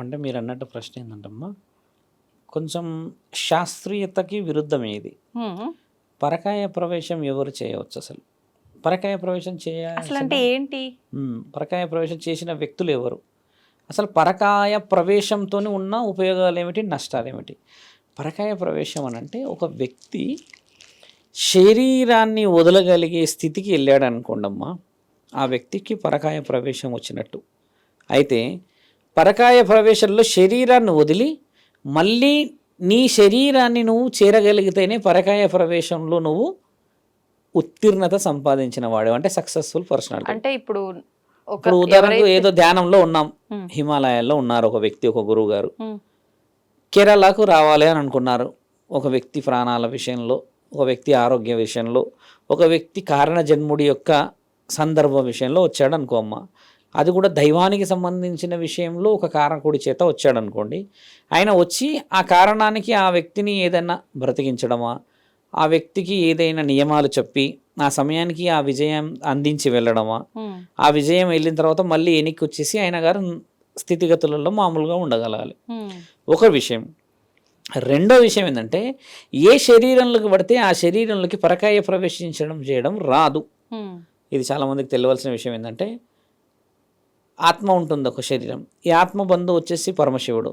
అంటే మీరు అన్నట్టు ప్రశ్న ఏంటంటమ్మా, కొంచెం శాస్త్రీయతకి విరుద్ధమే ఇది. హ్మ్. పరకాయ ప్రవేశం ఎవరు చేయవచ్చు అసలు? పరకాయ ప్రవేశం అసలు అంటే చేయాల్సిన ఏంటి? పరకాయ ప్రవేశం చేసిన వ్యక్తులు ఎవరు? అసలు పరకాయ ప్రవేశంతో ఉన్న ఉపయోగాలు ఏమిటి, నష్టాలు ఏమిటి? పరకాయ ప్రవేశం అని అంటే ఒక వ్యక్తి శరీరాన్ని వదలగలిగే స్థితికి వెళ్ళాడు అనుకోండమ్మా, ఆ వ్యక్తికి పరకాయ ప్రవేశం వచ్చినట్టు. అయితే పరకాయ ప్రవేశంలో శరీరాన్ని వదిలి మళ్ళీ నీ శరీరాన్ని నువ్వు చేరగలిగితేనే పరకాయ ప్రవేశంలో నువ్వు ఉత్తీర్ణత సంపాదించిన వాడు, అంటే సక్సెస్ఫుల్ పర్సనాలిటీ. అంటే ఇప్పుడు ఇప్పుడు ఉదాహరణకు ఏదో ధ్యానంలో ఉన్నాం, హిమాలయాల్లో ఉన్నారు ఒక వ్యక్తి, ఒక గురువు గారు. కేరళకు రావాలి అని అనుకున్నారు. ఒక వ్యక్తి ప్రాణాల విషయంలో, ఒక వ్యక్తి ఆరోగ్య విషయంలో, ఒక వ్యక్తి కారణ జన్ముడి యొక్క సందర్భ విషయంలో వచ్చాడు అనుకో అమ్మ. అది కూడా దైవానికి సంబంధించిన విషయంలో ఒక కారకుడి చేత వచ్చాడు అనుకోండి. ఆయన వచ్చి ఆ కారణానికి ఆ వ్యక్తిని ఏదైనా బ్రతికించడమా, ఆ వ్యక్తికి ఏదైనా నియమాలు చెప్పి ఆ సమయానికి ఆ విజయం అందించి వెళ్ళడమా, ఆ విజయం వెళ్ళిన తర్వాత మళ్ళీ వెనక్కి వచ్చేసి ఆయన గారు స్థితిగతులలో మామూలుగా ఉండగలగాలి. ఒక విషయం. రెండో విషయం ఏంటంటే, ఏ శరీరంలోకి పడితే ఆ శరీరంలోకి పరకాయ ప్రవేశించడం చేయడం రాదు. ఇది చాలామందికి తెలియాల్సిన విషయం ఏంటంటే, ఆత్మ ఉంటుంది ఒక శరీరం. ఈ ఆత్మ బంధు వచ్చేసి పరమశివుడు.